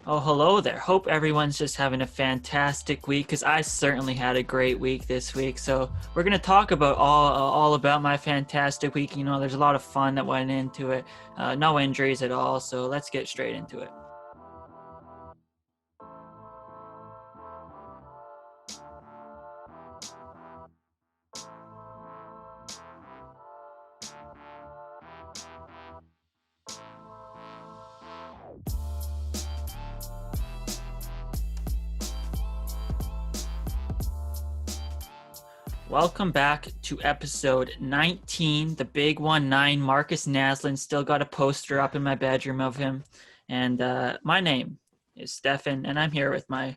Oh, hello there. Hope everyone's just having a fantastic week because I certainly had a great week this week. So we're gonna talk about all about my fantastic week. There's a lot of fun that went into it. No injuries at all. So let's get straight into it. Welcome back to episode 19, the big one, 9. Marcus Naslin. Still got a poster up in my bedroom of him. And my name is Stefan, and I'm here with my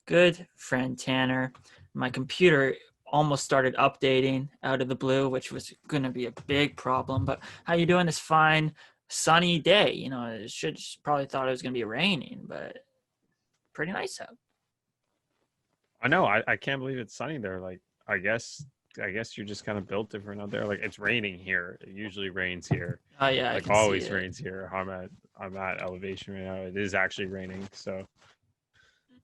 good friend Tanner. My computer almost started updating out of the blue, which was going to be a big problem. But how you doing this fine sunny day? It should probably thought it was going to be raining, but pretty nice out. I know. I can't believe it's sunny there. Like, I guess you're just kind of built different out there. Like, it's raining here. It usually rains here. Oh yeah, I Like, can see always it. rains here. I'm at elevation right now. It is actually raining. So,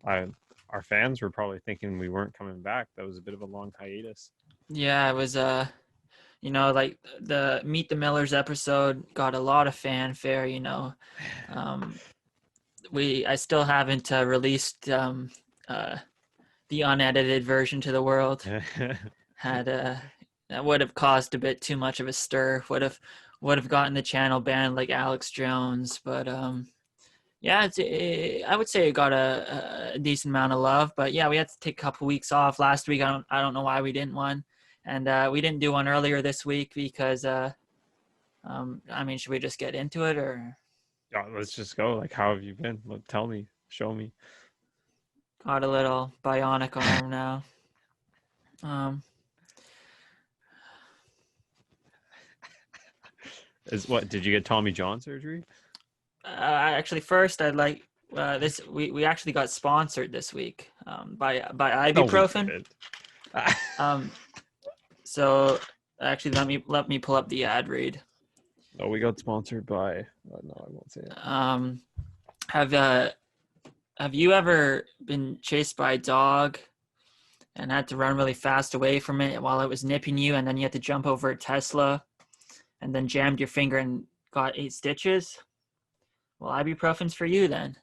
I our fans were probably thinking we weren't coming back. That was a bit of a long hiatus. Yeah, it was like the Meet the Millers episode got a lot of fanfare. Um, I still haven't released uh, the unedited version to the world. Had That would have caused a bit too much of a stir. Would have gotten the channel banned like Alex Jones, but yeah, I would say it got a decent amount of love. But yeah, we had to take a couple weeks off last week. I don't know why we didn't one, and we didn't do one earlier this week because I mean, should we just get into it or Yeah, let's just go. Like, how have you been? Tell me, show me. got a little bionic arm now? Um, Is what? Did you get Tommy John surgery? Actually, first I'd like this. We actually got sponsored this week by No, we ibuprofen. didn't. Um, so actually, let me pull up the ad read. No, we got sponsored by. No, I won't say it. Um, have have you ever been chased by a dog and had to run really fast away from it while it was nipping you, and then you had to jump over a Tesla, and then jammed your finger and got 8 stitches? Well, ibuprofen's for you then.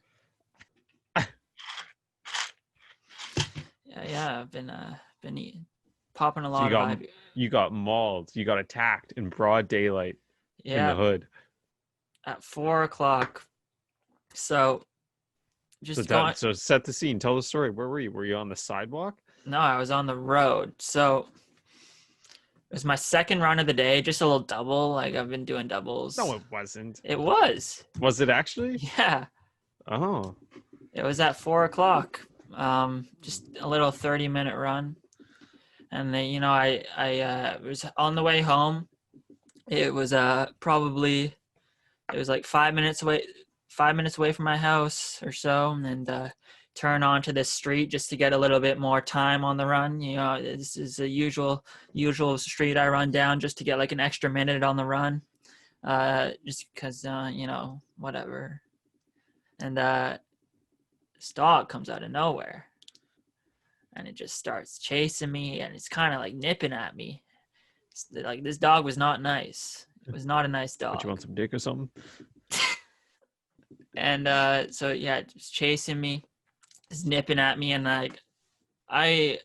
Yeah. I've been eating, popping a So lot of ibu. you got mauled. You got attacked in broad daylight in the Yeah, hood. at 4 o'clock. So So just going. so set the scene. Tell the story. Where were you? Were you on the sidewalk? No, I was on the road. So it was my second run of the day, just a little double. Like I've been doing No, doubles. it wasn't. It was. Was it actually? Yeah. Oh, It was at 4 o'clock. Just a little 30-minute run. And then, I was on the way home. It was probably it was like 5 minutes away from my house or so, and turn onto this street just to get a little bit more time on the run. This is a usual street I run down just to get like an extra minute on the run, just because whatever. And this dog comes out of nowhere, and it just starts chasing me, and it's kind of like nipping at me. Like this dog was not nice. It was not a nice what, you dog. want some dick or something? And so yeah, just chasing me, just nipping at me, and like I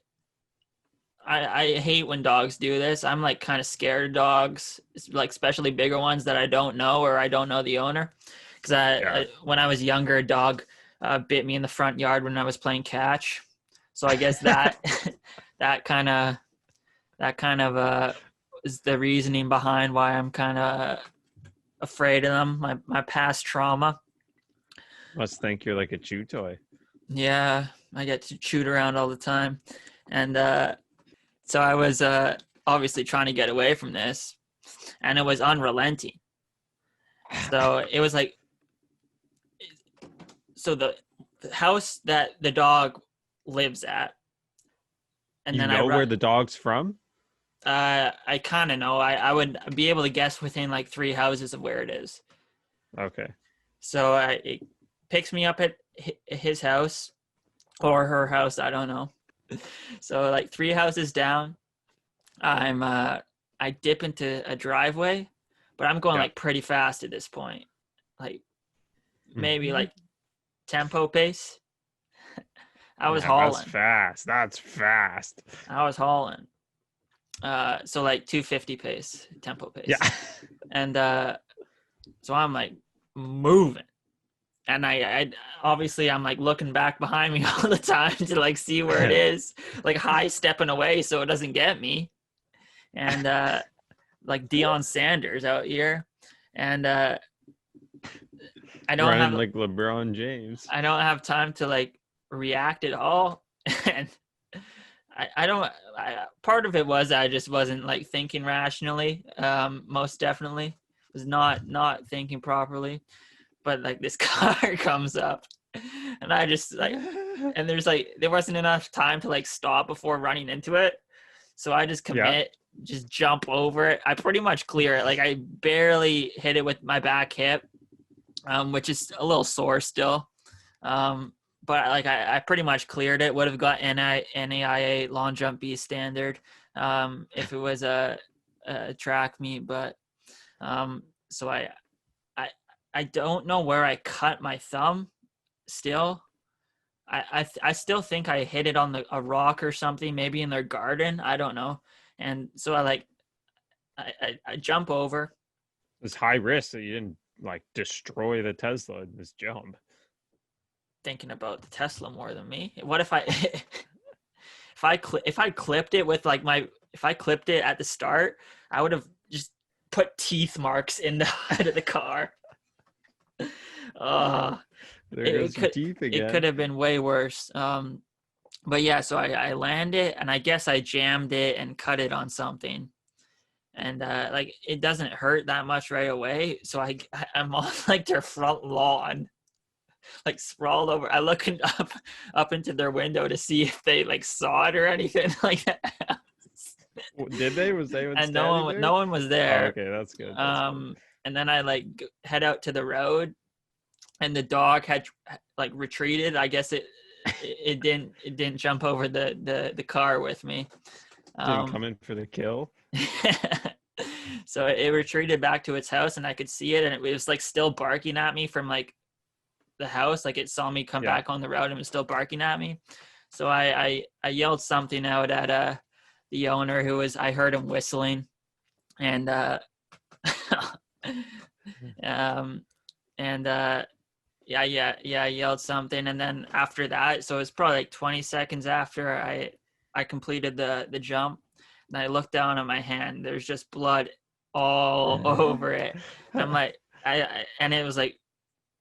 I hate when dogs do this. I'm like kind of scared of dogs, like especially bigger ones that I don't know or I don't know the owner. Because Yeah. when I was younger, a dog bit me in the front yard when I was playing catch. So I guess that that kind of that kind of is the reasoning behind why I'm kind of afraid of them. My past trauma. Must think you're like a chew toy. Yeah, I get to chewed around all the time, and so I was obviously trying to get away from this, and it was unrelenting. So it was like, so the house that the dog lives at, and You then I know where run. the dog's from? I kind of know. I would be able to guess within like 3 houses of where it is. Okay. So it picks me up at his house or her house, I don't know. So like 3 houses down, I dip into a driveway, but I'm going Yeah. like pretty fast at this point. Like maybe Mhm. like tempo pace. I was Yeah, that's hauling. fast. That's fast. I was hauling. So like 250 pace, tempo Yeah. pace. And so I'm like moving. And I obviously I'm like looking back behind me all the time to like see where it is, like high stepping away so it doesn't get me. And like Deion Sanders out here. And I don't Running have like LeBron James. I don't have time to like react at all. And I don't part of it was I just wasn't like thinking rationally. Most definitely was not thinking properly. But like this car comes up and I just like and there's like there wasn't enough time to like stop before running into it. So I just Yeah. commit, just jump over it. I pretty much clear it. Like I barely hit it with my back hip, which is a little sore still. But like I pretty much cleared it. Would have got NAIA long jump B standard if it was a track meet. But so I I don't know where I cut my thumb. Still, I still think I hit it on a rock or something, maybe in their garden. I don't know. And so I jump over. It's high risk that you didn't like destroy the Tesla in this jump. Thinking about the Tesla more than me. What if I if I clipped it with like my if I clipped it at the start, I would have just put teeth marks in the head of the car. Uh There it, goes it your could teeth it could again. have been way worse. But yeah, so I land it and I guess I jammed it and cut it on something. And like it doesn't hurt that much right away. So I'm on like their front lawn, like sprawled over. I looking up into their window to see if they like saw it or anything like that. Did they? Was anyone And standing there? no one was Oh, there. okay, that's good. That's good. And then I like head out to the road, and the dog had like retreated. I guess it didn't jump over the car with me. Didn't Um, come in for the kill. so it retreated back to its house, and I could see it, and it was like still barking at me from like the house. Like it saw me come Yeah. back on the road and was still barking at me. So I yelled something out at the owner who was I heard him whistling, and um and yeah, I yelled something, and then after that, so it was probably like 20 seconds after I completed the jump, and I looked down at my hand. There's just blood all over it. And I'm like, and it was like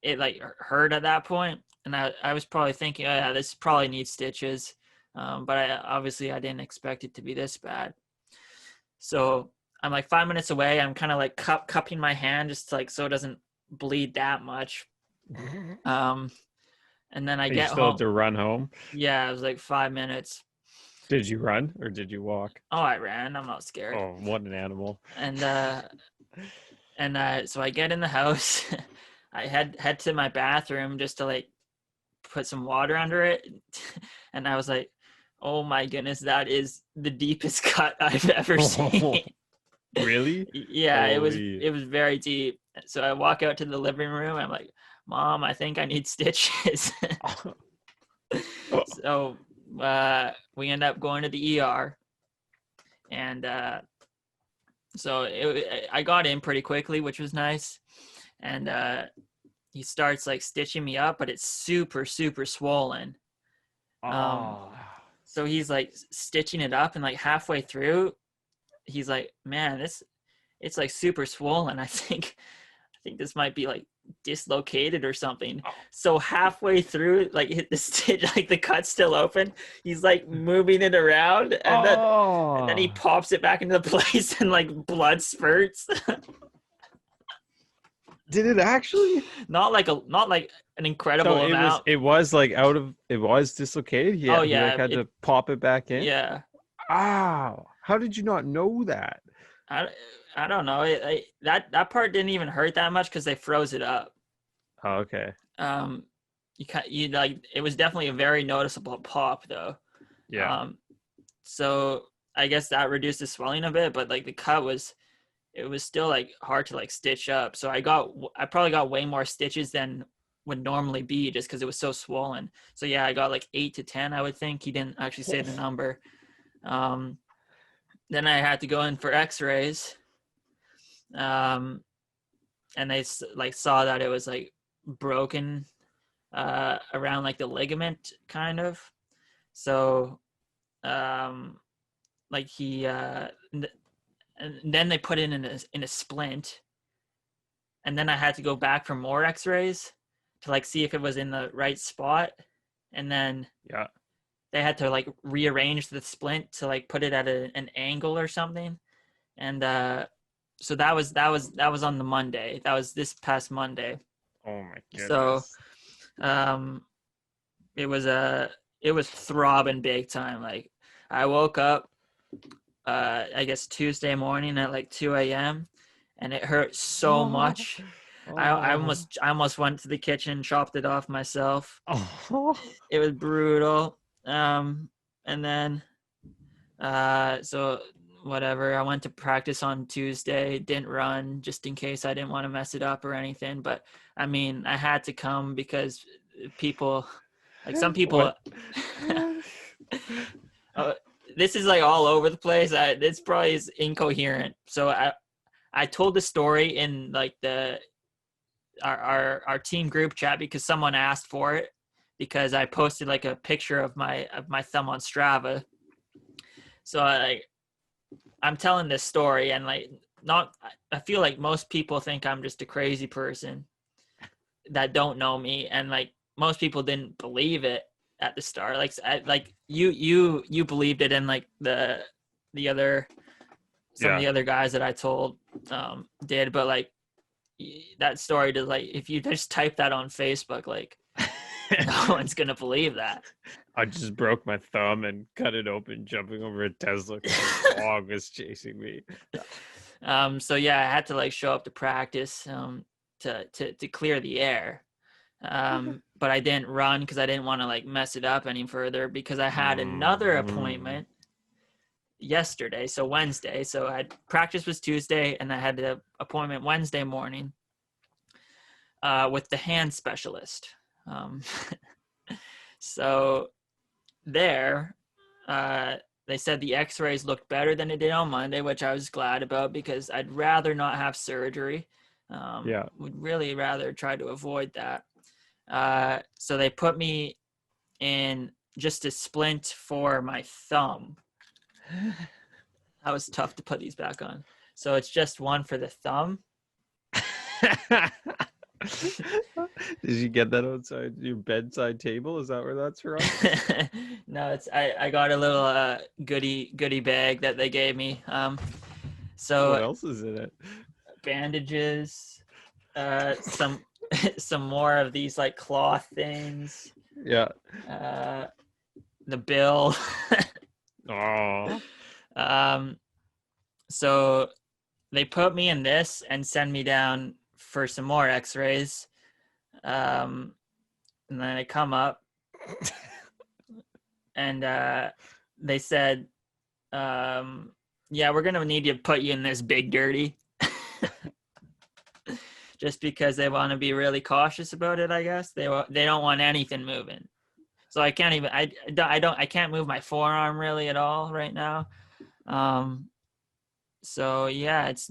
it like hurt at that point, and I was probably thinking, oh yeah, this probably needs stitches, but I didn't expect it to be this bad. So I'm like 5 minutes away. I'm kind of like cupping my hand just like so it doesn't bleed that much. Um, and then I You get still home. had to run home. Yeah, it was like 5 minutes. Did you run or did you walk? Oh, I ran. I'm not scared. Oh, what an animal! And so I get in the house. I head to my bathroom just to like put some water under it, and I was like, "Oh my goodness, that is the deepest cut I've ever seen." Really? Yeah, Holy! it was very deep. So I walk out to the living room. I'm like, "Mom, I think I need stitches." So we end up going to the ER, and so I got in pretty quickly, which was nice. And he starts like stitching me up, but it's super swollen. Um, Oh, so he's like stitching it up, and like halfway through, he's like, "Man, this it's like super swollen. I think this might be like dislocated or something." So halfway through, like hit the stitch, like the cut's still open. He's like moving it around, and then he oh! pops it back into the place, and like blood spurts. Did it actually? Not like an So incredible amount. it was like it was dislocated. Oh He like yeah, had to pop it back in. yeah. Ow! How did you not know that? I, I don't know. That part didn't even hurt that much because they froze it up. Oh, okay. Um, you like it was definitely a very noticeable pop though. Yeah. Um, so I guess that reduced the swelling a bit, but like the cut was it was still like hard to like stitch up. So I probably got way more stitches than would normally be just because it was so swollen. So yeah, I got like 8 to 10, I would think. He didn't actually say the number. Um, then I had to go in for X-rays, and they like saw that it was like broken around like the ligament kind of. So like and then they put it in a splint, and then I had to go back for more X-rays to like see if it was in the right spot, and then Yeah. they had to like rearrange the splint to like put it at an angle or something, and so that was on the Monday. That was this past Monday. Oh my So goodness. um, it was it was throbbing big time. Like I woke up I guess Tuesday morning at like 2 a.m. and it hurt so much. Oh. I almost went to the kitchen, chopped it off myself. Oh. It was brutal. And then so whatever. I went to practice on Tuesday, didn't run just in case I didn't want to mess it up or anything. But I mean, I had to come because people, like some people, What? What? uh, this is like all over the place. This probably is incoherent. So I told the story in like our team group chat because someone asked for it because I posted like a picture of my thumb on Strava. So I'm telling this story and like not I feel like most people think I'm just a crazy person that don't know me, and like most people didn't believe it at the start. Like you believed it, and like the other some of Yeah. the other guys that I told did, but like that story does like if you just type that on Facebook, like no one's gonna believe that. I just broke my thumb and cut it open jumping over a Tesla because a dog was chasing me. So yeah, I had to like show up to practice to clear the air. But I didn't run because I didn't want to like mess it up any further because I had another Mm. appointment yesterday, so Wednesday. So I practice was Tuesday, and I had the appointment Wednesday morning with the hand specialist. Um, so there, uh, they said the X-rays looked better than it did on Monday, which I was glad about because I'd rather not have surgery. Yeah. Would really rather try to avoid that. So they put me in just a splint for my thumb. That was tough to put these back on. So it's just one for the thumb. Did you get that outside your bedside table? Is that where that's from? No, it's I got a little goodie bag that they gave me. What So else is in it? bandages, some some more of these like cloth things, Yeah. uh, the bill. Oh. um, so they put me in this and send me down for some more X-rays. And then I come up and they said, yeah, we're gonna need to put you in this big dirty, just because they want to be really cautious about it. I guess they don't want anything moving. So I can't even I can't move my forearm really at all right now. Um, so yeah, it's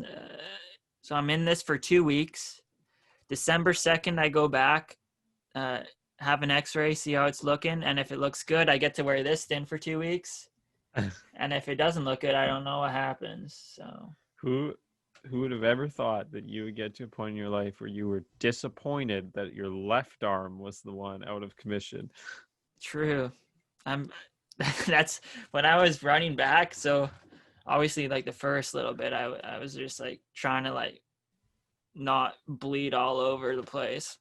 so I'm in this for 2 weeks. December 2nd, I go back, uh, have an X-ray, see how it's looking, and if it looks good, I get to wear this thin for 2 weeks. And if it doesn't look good, I don't know what happens. So who who would have ever thought that you would get to a point in your life where you were disappointed that your left arm was the one out of commission? true. I'm. That's when I was running back. So obviously, like the first little bit, I was just like trying to like not bleed all over the place.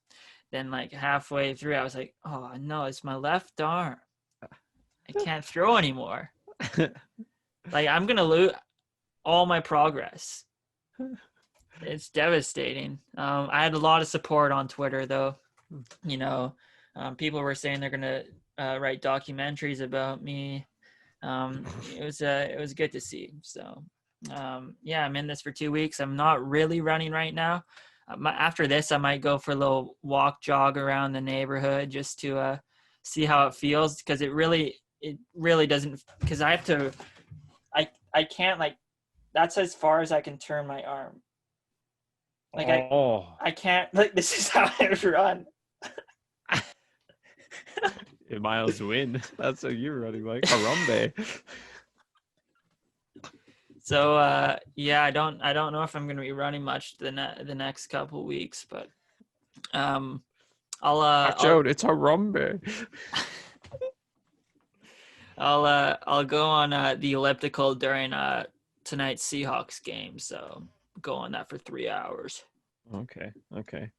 Then like halfway through, I was like, oh no, it's my left arm. I can't throw anymore. Like I'm gonna lose all my progress. It's devastating. I had a lot of support on Twitter though. You know, People were saying they're gonna write documentaries about me. It was good to see. So yeah, I'm in this for 2 weeks. I'm not really running right now. After this, I might go for a little walk jog around the neighborhood just to see how it feels, because it really doesn't, because I have to I can't, like, that's as far as I can turn my arm. Like Oh, I can't, like, this is how I run. miles to win. That's what you're running like. Harambe. So yeah, I don't know if I'm gonna be running much the next couple weeks, but um Watch I'll out, it's Harambe. I'll go on the elliptical during tonight's Seahawks game, so go on that for 3 hours. Okay, okay.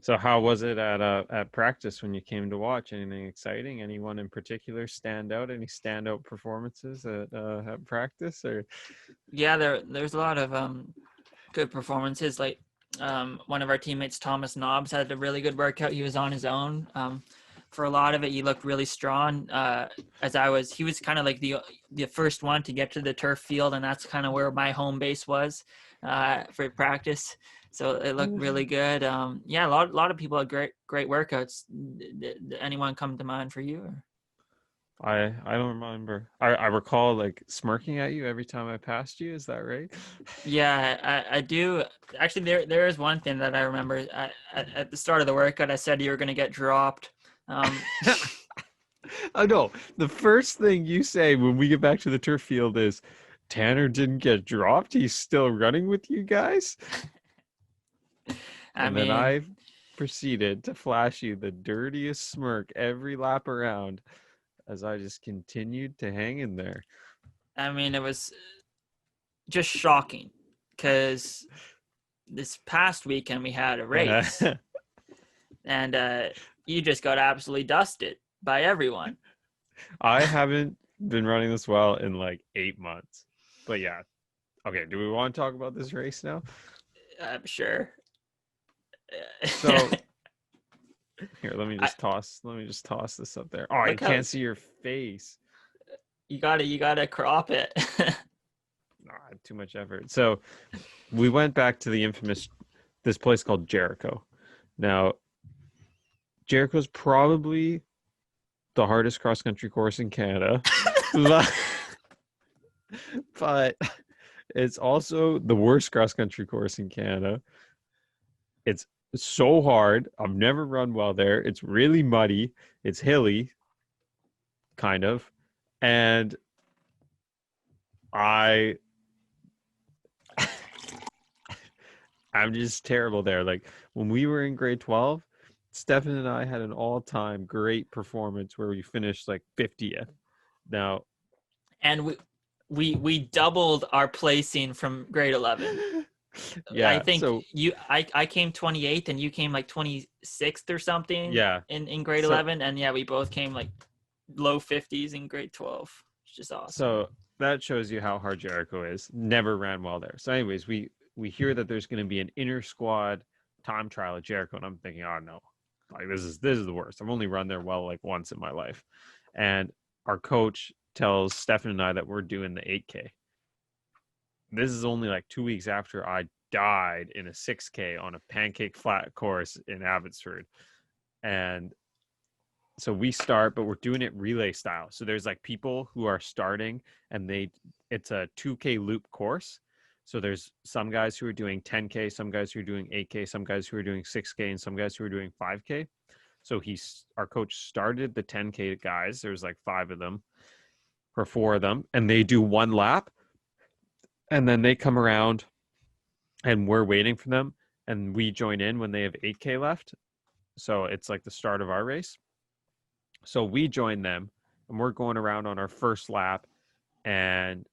So how was it at practice when you came to watch? Anything exciting? Anyone in particular stand out? Any standout performances at practice? Or Yeah, there's a lot of good performances. Like one of our teammates, Thomas Nobbs, had a really good workout. He was on his own. For a lot of it, he looked really strong. He was kind of like the first one to get to the turf field, and that's kind of where my home base was for practice. So it looked really good. Yeah, a lot of people had great workouts. Did anyone come to mind for you? Or? I don't remember. I recall like smirking at you every time I passed you. Is that right? Yeah, I do. Actually, there is one thing that I remember. At the start of the workout, I said you were going to get dropped. Um, Oh no. The first thing you say when we get back to the turf field is Tanner didn't get dropped. He's still running with you guys. I And then mean, I proceeded to flash you the dirtiest smirk every lap around as I just continued to hang in there. it was just shocking because this past weekend we had a race, and you just got absolutely dusted by everyone. I haven't been running this well in like 8 months. But yeah. Okay, do we want to talk about this race now? I'm sure. So here, I, let me just toss this up there. Oh, you look how can't see your face. you gotta crop it. Too much effort. So we went back to the infamous this place called Jericho. Now, Jericho's probably the hardest cross country course in Canada. But it's also the worst cross country course in Canada. It's so hard. I've never run well there. It's really muddy. It's hilly, kind of. And I I'm just terrible there. Like when we were in grade 12, Stefan and I had an all-time great performance where we finished like 50th. Now, And we doubled our placing from grade 11. I yeah, think so I came 28th and you came like 26th or something yeah. in grade So 11, and yeah, we both came like low 50s in grade 12. It's just awesome. so that shows you how hard Jericho is. Never ran well there. So anyways, we hear that there's going to be an inter squad time trial at Jericho, and I'm thinking, oh no, like this is the worst. I've only run there well like once in my life, and our coach tells Stefan and I that we're doing the 8K. This is only like 2 weeks after I died in a 6K on a pancake flat course in Abbotsford, and so we start, but we're doing it relay style. So there's like people who are starting and it's a 2K loop course. So there's some guys who are doing 10K, some guys who are doing 8K, some guys who are doing 6K, and some guys who are doing 5K. So our coach started the 10K guys. There's like 5 of them or 4 of them, and they do one lap, and then they come around, and we're waiting for them, and we join in when they have 8K left. So it's like the start of our race. So we join them and we're going around on our first lap, and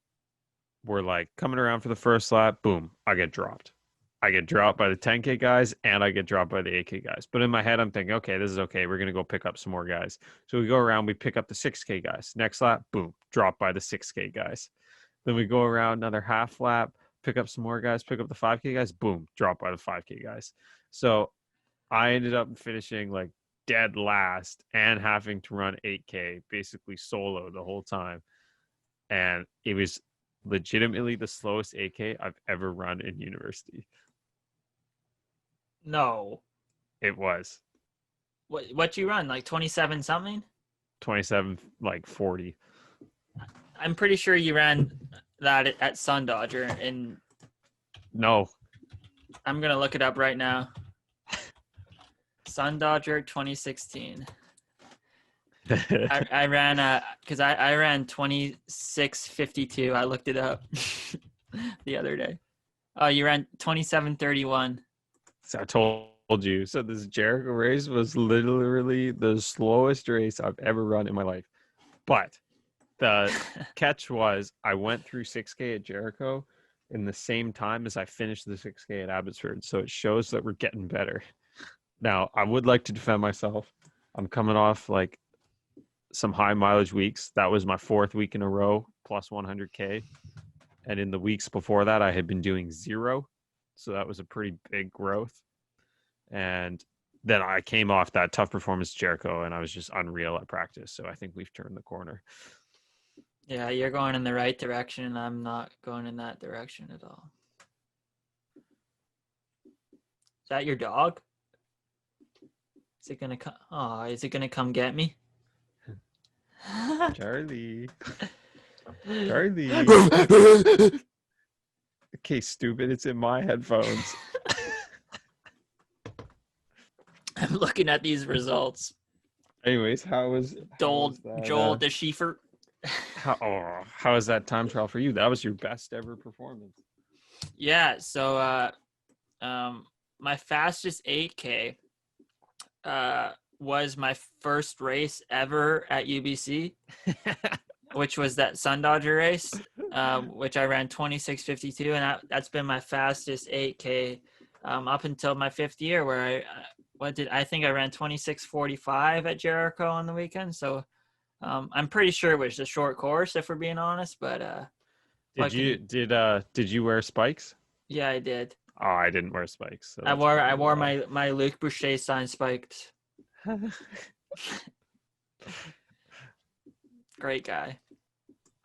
we're like coming around for the first lap. Boom, I get dropped. I get dropped by the 10K guys and I get dropped by the 8K guys. But in my head, I'm thinking, okay, this is okay. We're going to go pick up some more guys. So we go around, we pick up the 6K guys. Next lap, boom, dropped by the 6K guys. Then we go around another half lap, pick up some more guys, pick up the 5K guys, boom, dropped by the 5K guys. So I ended up finishing like dead last and having to run 8K basically solo the whole time. And it was legitimately the slowest 8K I've ever run in university. No. It was What you run? Like 27 something? 27, like 40. I'm pretty sure you ran that at Sun Dodger, and No. I'm gonna look it up right now. Sun Dodger 2016. I ran because I ran 26:52. I looked it up the other day. Oh, you ran 27:31. So I told you. So this Jericho race was literally the slowest race I've ever run in my life. But the catch was I went through 6K at Jericho in the same time as I finished the 6K at Abbotsford. So it shows that we're getting better. Now, I would like to defend myself. I'm coming off like some high mileage weeks. That was my 4th week in a row plus 100K. And in the weeks before that, I had been doing 0. So that was a pretty big growth. And then I came off that tough performance Jericho, and I was just unreal at practice. So I think we've turned the corner. Yeah, you're going in the right direction, and I'm not going in that direction at all. Is that your dog? Is it gonna come? Oh, is it gonna come get me? Charlie. Charlie. Okay, stupid. It's in my headphones. I'm looking at these results. Anyways, how was Joel that, DeSchiefer. how was that time trial for you? That was your best ever performance. Yeah, so my fastest 8K was my first race ever at UBC, which was that Sun Dodger race, which I ran 26:52, and that's been my fastest 8K up until my 5th year, where I think I ran 26:45 at Jericho on the weekend. So I'm pretty sure it was a short course, if we're being honest. But did you wear spikes? Yeah, I did. Oh, I didn't wear spikes. So I wore my Luc Boucher signed spikes. Great guy.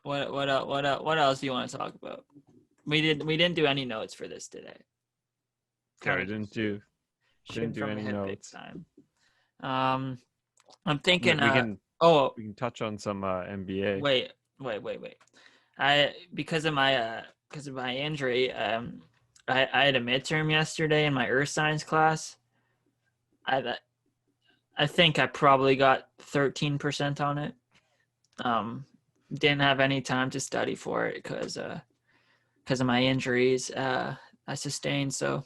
What else do you want to talk about? We didn't do any notes for this today. Yeah, I didn't do any notes. Time. I'm thinking we can touch on some NBA. Wait. Because of my injury, I had a midterm yesterday in my earth science class. I think I probably got 13% on it. Didn't have any time to study for it because of my injuries I sustained. So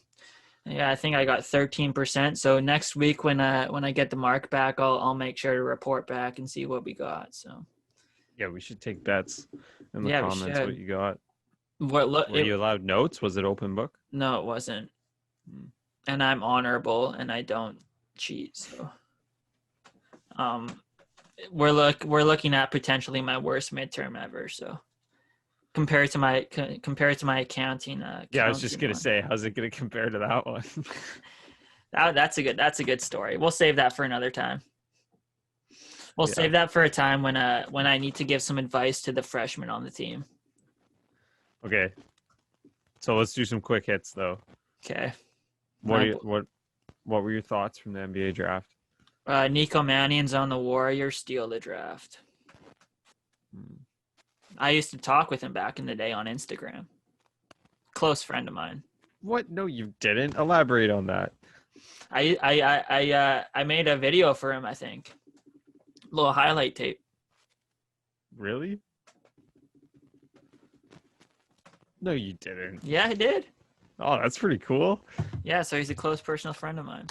yeah, I think I got 13%. So next week when I get the mark back, I'll make sure to report back and see what we got. So yeah, we should take bets in the comments what you got. Were you allowed notes? Was it open book? No, it wasn't. And I'm honorable and I don't cheat. So we're looking at potentially my worst midterm ever. So compared to my accounting. Yeah, I was just gonna say, how's it gonna compare to that one? That's a good story. We'll save that for another time. We'll save that for a time when I need to give some advice to the freshmen on the team. Okay. So let's do some quick hits though. Okay. What were your thoughts from the NBA draft? Nico Mannion's on the Warriors, steal the draft. I used to talk with him back in the day on Instagram. Close friend of mine. What? No, you didn't. Elaborate on that. I made a video for him, I think. A little highlight tape. Really? No, you didn't. Yeah, I did. Oh, that's pretty cool. Yeah, so he's a close personal friend of mine.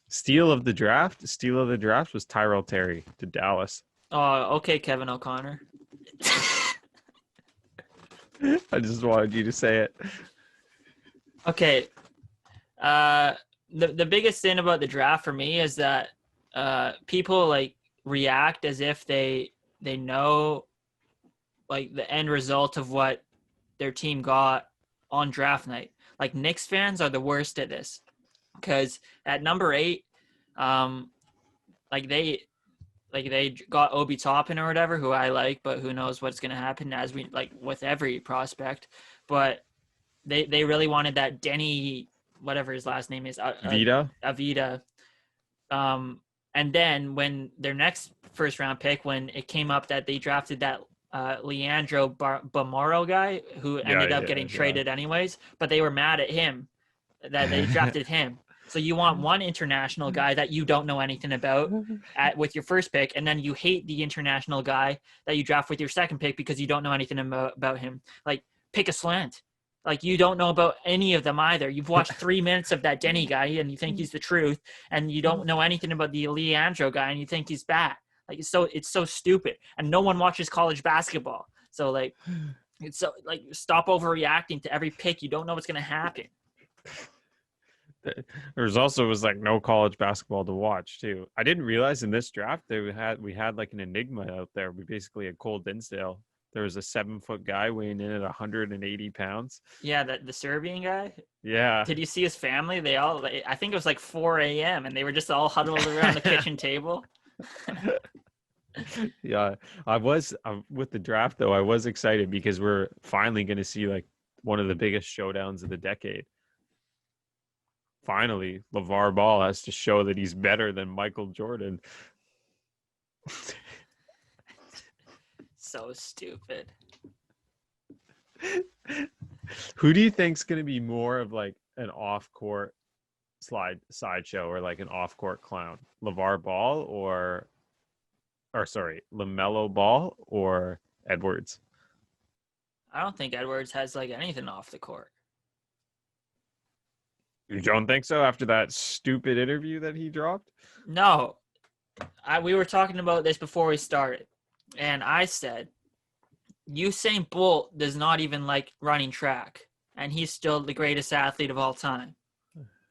Steal of the draft was Tyrell Terry to Dallas. Oh, okay, Kevin O'Connor. I just wanted you to say it. Okay. The biggest thing about the draft for me is that people like react as if they know like the end result of what their team got on draft night. Like Knicks fans are the worst at this because at number 8, like they got Obi Toppin or whatever, who I like, but who knows what's going to happen, as we like with every prospect. But they really wanted that Denny, whatever his last name is, Vita. Avita. And then when their next first round pick, when it came up that they drafted that Leandro Bamoro guy, who ended up getting traded anyways, but they were mad at him that they drafted him. So you want one international guy that you don't know anything about with your first pick, and then you hate the international guy that you draft with your second pick because you don't know anything about him. Like, pick a slant. Like, you don't know about any of them either. You've watched 3 minutes of that Denny guy and you think he's the truth, and you don't know anything about the Leandro guy and you think he's bad. Like, it's so stupid, and no one watches college basketball. So like, it's so like, stop overreacting to every pick. You don't know what's gonna happen. There's also was like no college basketball to watch too. I didn't realize in this draft that we had like an enigma out there. We basically had Cole Dinsdale. There was a 7-foot guy weighing in at 180 pounds. Yeah, the Serbian guy. Yeah. Did you see his family? I think it was like 4 a.m. and they were just all huddled around the kitchen table. Yeah, I was with the draft though. I was excited because we're finally going to see like one of the biggest showdowns of the decade. Finally, LeVar Ball has to show that he's better than Michael Jordan. So stupid. Who do you think's going to be more of like an off-court sideshow or like an off-court clown? LeVar Ball or sorry, LaMelo Ball or Edwards? I don't think Edwards has like anything off the court. You don't think so after that stupid interview that he dropped? No. We were talking about this before we started, and I said Usain Bolt does not even like running track, and he's still the greatest athlete of all time.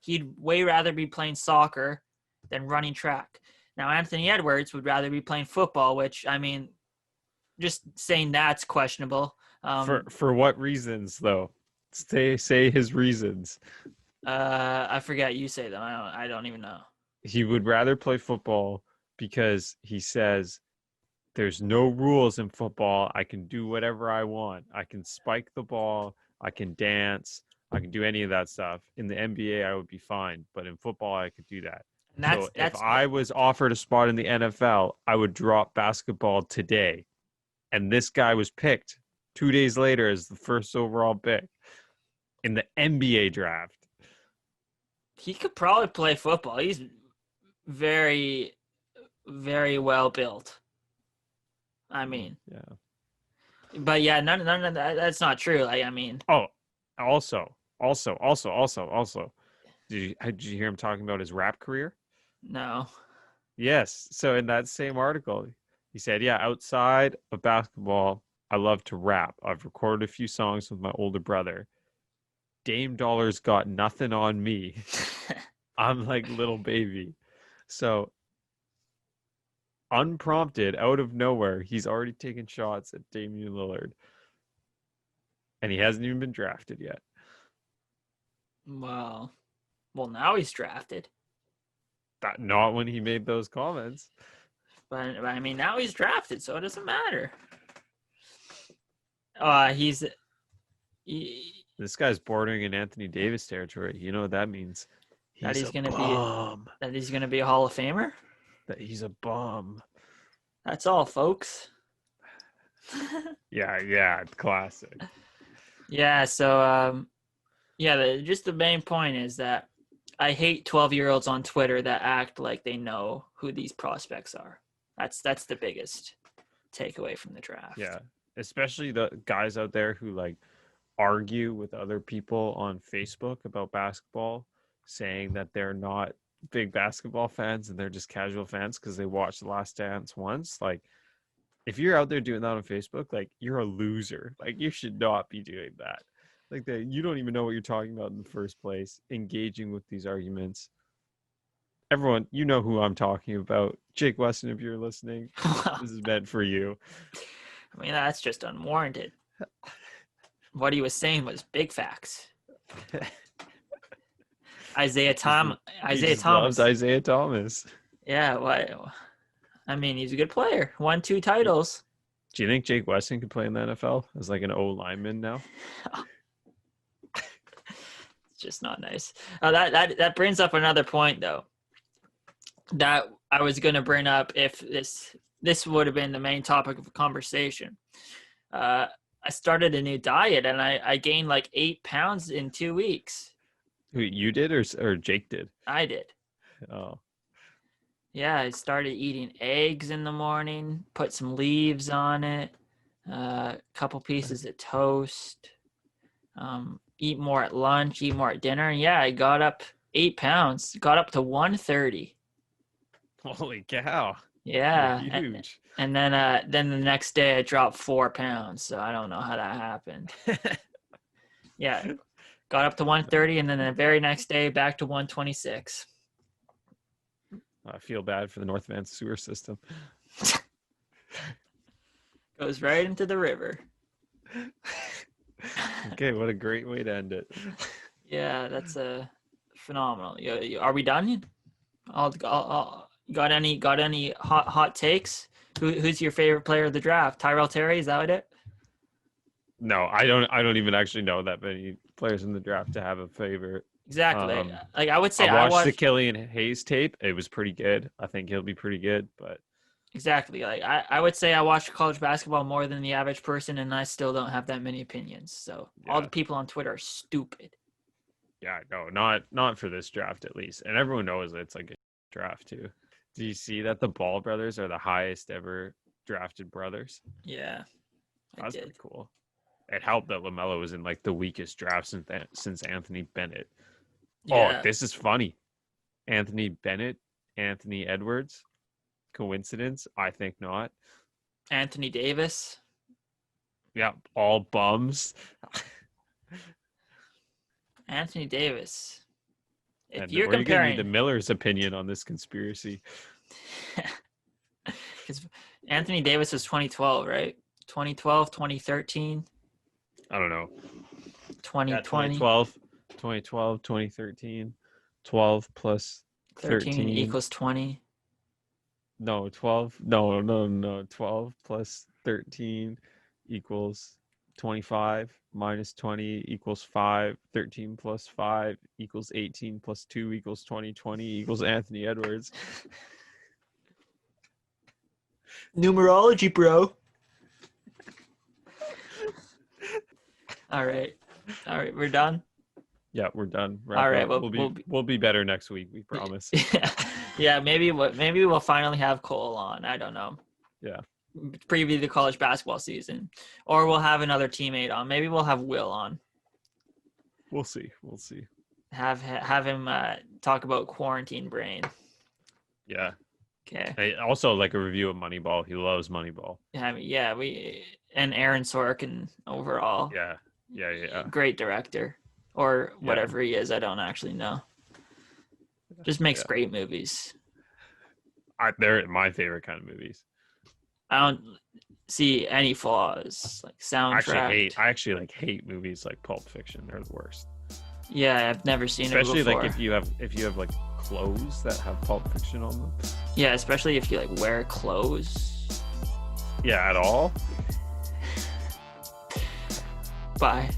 He'd way rather be playing soccer than running track. Now, Anthony Edwards would rather be playing football, which, I mean, just saying that's questionable. For what reasons, though? Say his reasons. I forget. You say them. I don't even know. He would rather play football because he says there's no rules in football. I can do whatever I want. I can spike the ball. I can dance. I can do any of that stuff. In the NBA, I would be fine, but in football, I could do that. So if I was offered a spot in the NFL, I would drop basketball today. And this guy was picked 2 days later as the first overall pick in the NBA draft. He could probably play football. He's very, very well built. I mean, yeah. But yeah, none of that. That's not true. Like, I mean. Oh, also. Did you hear him talking about his rap career? No. Yes. So in that same article, he said, yeah, outside of basketball, I love to rap. I've recorded a few songs with my older brother. Dame Dollar's got nothing on me. I'm like little baby. So unprompted, out of nowhere, he's already taken shots at Damian Lillard. And he hasn't even been drafted yet. Well, now he's drafted. Not when he made those comments. But I mean, now he's drafted, so it doesn't matter. This guy's bordering in Anthony Davis territory. You know what that means? That he's gonna be a Hall of Famer? That he's a bum. That's all, folks. Yeah, classic. Yeah, so just the main point is that I hate 12-year-olds on Twitter that act like they know who these prospects are. That's the biggest takeaway from the draft. Yeah, especially the guys out there who like argue with other people on Facebook about basketball, saying that they're not big basketball fans and they're just casual fans because they watched The Last Dance once. Like, if you're out there doing that on Facebook, like, you're a loser. Like, you should not be doing that. Like, that you don't even know what you're talking about in the first place, engaging with these arguments. Everyone, you know who I'm talking about. Jake Weston, if you're listening, this is meant for you. I mean, that's just unwarranted. What he was saying was big facts. Isaiah Thomas. Loves Isaiah Thomas. Yeah, why? I mean, he's a good player. Won 2 titles. Do you think Jake Weston could play in the NFL as like an O lineman now? It's just not nice. That brings up another point though. That I was going to bring up if this would have been the main topic of conversation. I started a new diet and I gained like 8 pounds in 2 weeks. Who, you did or Jake did? I did. Oh, Yeah, I started eating eggs in the morning, put some leaves on it, a couple pieces of toast, eat more at lunch, eat more at dinner. And yeah, I got up 8 pounds, got up to 130. holy cow! Yeah. You're huge. And then the next day I dropped 4 pounds. So I don't know how that happened. Yeah. Got up to 130 and then the very next day back to 126. I feel bad for the North Van sewer system. Goes right into the river. Okay, what a great way to end it. Yeah, that's phenomenal. Are we done? Got any hot takes? Who's your favorite player of the draft? Tyrell Terry, is that it? No, I don't even actually know that many players in the draft to have a favorite. Exactly. Like I would say I watched the Killian Hayes tape. It was pretty good. I think he'll be pretty good, but exactly. Like I would say I watch college basketball more than the average person, and I still don't have that many opinions. So all the people on Twitter are stupid. Yeah, no, not for this draft at least. And everyone knows it's like a draft too. Do you see that the Ball brothers are the highest ever drafted brothers? Yeah, That's pretty cool. It helped that LaMelo was in like the weakest draft since Anthony Bennett. Yeah. Oh, this is funny. Anthony Bennett, Anthony Edwards. Coincidence? I think not. Anthony Davis. Yeah, all bums. Anthony Davis. If and you're comparing the Miller's opinion on this conspiracy. Because Anthony Davis was 2012, right? 2012, 2013. I don't know. 2020. Yeah, 2012, 2013. 12 plus 13 equals 20. No, 12. No. 12 plus 13 equals 25 minus 20 equals 5. 13 plus 5 equals 18 plus 2 equals 20. 20 equals Anthony Edwards. Numerology, bro. All right, we're done. Yeah, we're done. All right, we'll be better next week. We promise. Yeah, maybe we'll finally have Cole on. I don't know. Yeah. Preview the college basketball season, or we'll have another teammate on. Maybe we'll have Will on. We'll see. Have him talk about quarantine brain. Yeah. Okay. Hey, also like a review of Moneyball. He loves Moneyball. We and Aaron Sorkin overall. Yeah. Great director, or whatever he is. I don't actually know. Just makes great movies. They're my favorite kind of movies. I don't see any flaws. Like soundtrack. I actually hate movies like Pulp Fiction. They're the worst. Yeah, I've never seen it before. Especially like if you have like clothes that have Pulp Fiction on them. Yeah, especially if you like wear clothes. Yeah, at all. Bye.